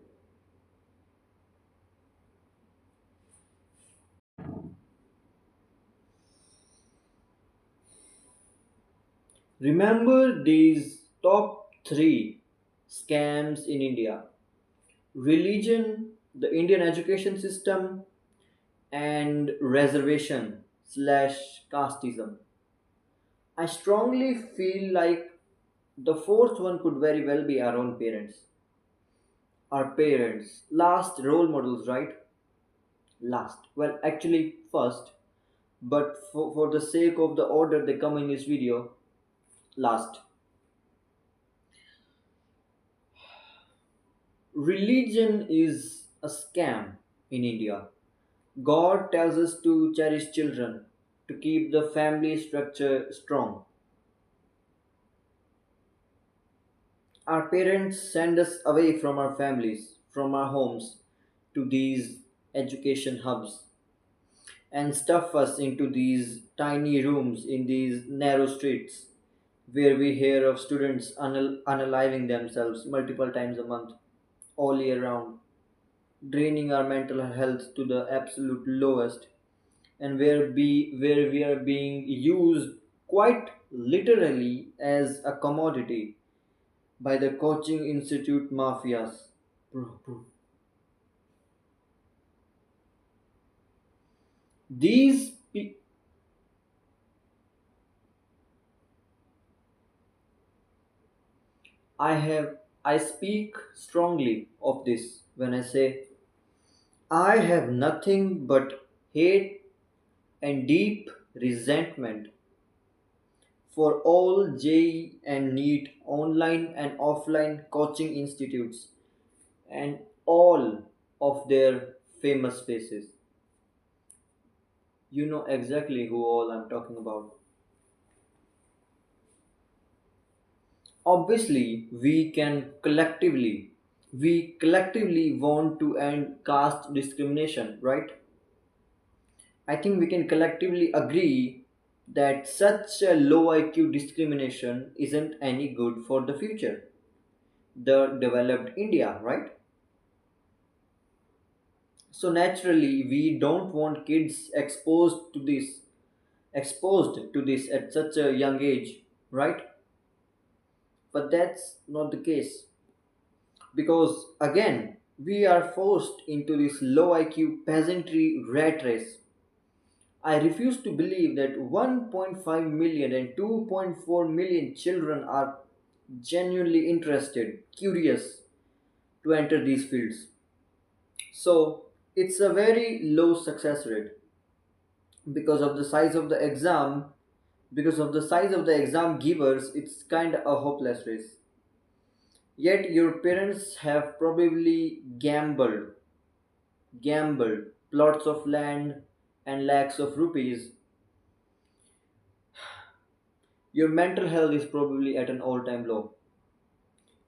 Remember these top 3 scams in India: religion, the Indian education system, and reservation slash casteism. I strongly feel like the fourth one could very well be our own parents. Our parents, last role models, right? Last. Well, actually, first, but for the sake of the order they come in this video, last. Religion is a scam in India. God tells us to cherish children, to keep the family structure strong. Our parents send us away from our families, from our homes, to these education hubs and stuff us into these tiny rooms in these narrow streets where we hear of students unaliving themselves multiple times a month, all year round, draining our mental health to the absolute lowest, and where we are being used quite literally as a commodity by the coaching institute mafias. Bro. These pe- I speak strongly of this when I say I have nothing but hate and deep resentment for all JEE and NEET online and offline coaching institutes and all of their famous faces. You know exactly who all I'm talking about. Obviously, we collectively want to end caste discrimination, right? I think we can collectively agree that such a low IQ discrimination isn't any good for the future, the developed India, right? So naturally, we don't want kids exposed to this at such a young age, right? But that's not the case because again, we are forced into this low IQ peasantry rat race. I refuse to believe that 1.5 million and 2.4 million children are genuinely interested, curious to enter these fields. So it's a very low success rate because of the size of the exam. Because of the size of the exam givers, it's kind of a hopeless race. Yet your parents have probably gambled plots of land and lakhs of rupees. Your mental health is probably at an all time low,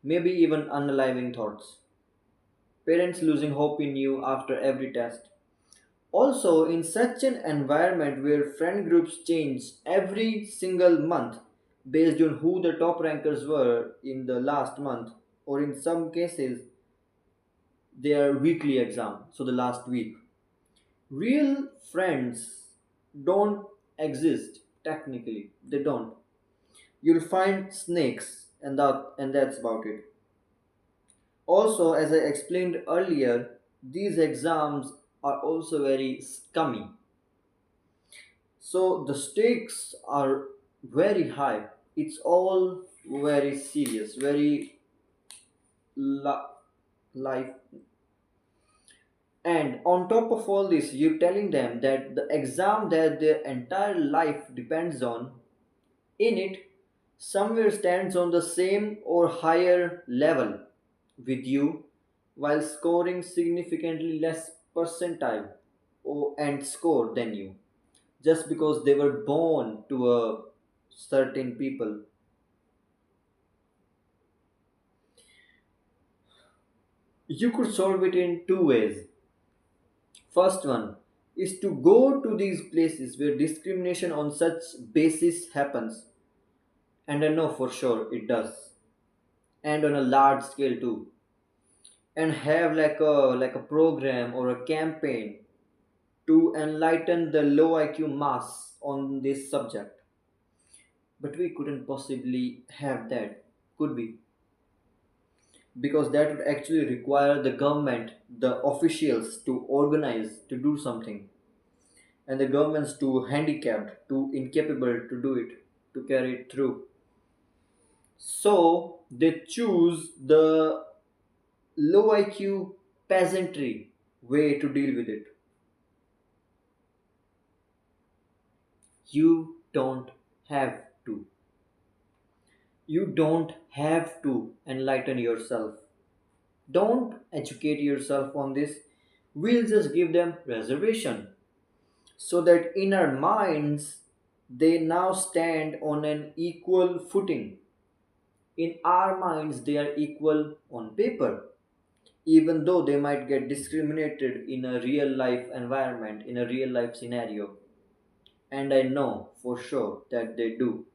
maybe even unaliving thoughts. Parents losing hope in you after every test. Also, in such an environment where friend groups change every single month based on who the top rankers were in the last month, or in some cases, their weekly exam, so the last week. Real friends don't exist technically, they don't. You'll find snakes, and that's about it. Also, as I explained earlier, these exams are also very scummy. So the stakes are very high. It's all very serious, very li- life. And on top of all this, you're telling them that the exam that their entire life depends on, in it, somewhere stands on the same or higher level with you while scoring significantly less percentile and score than you just because they were born to a certain people. You could solve it in two ways. First one is to go to these places where discrimination on such basis happens, and I know for sure it does, and on a large scale too, and have like a program or a campaign to enlighten the low IQ mass on this subject. But we couldn't possibly have that, could we? Because that would actually require the government, the officials to organize to do something, and the governments too handicapped, too incapable to do it, to carry it through. So they choose the low IQ peasantry way to deal with it. You don't have to. You don't have to enlighten yourself. Don't educate yourself on this. We'll just give them reservation so that in our minds they now stand on an equal footing In our minds, they are equal on paper, even though they might get discriminated in a real life environment, in a real life scenario. And I know for sure that they do.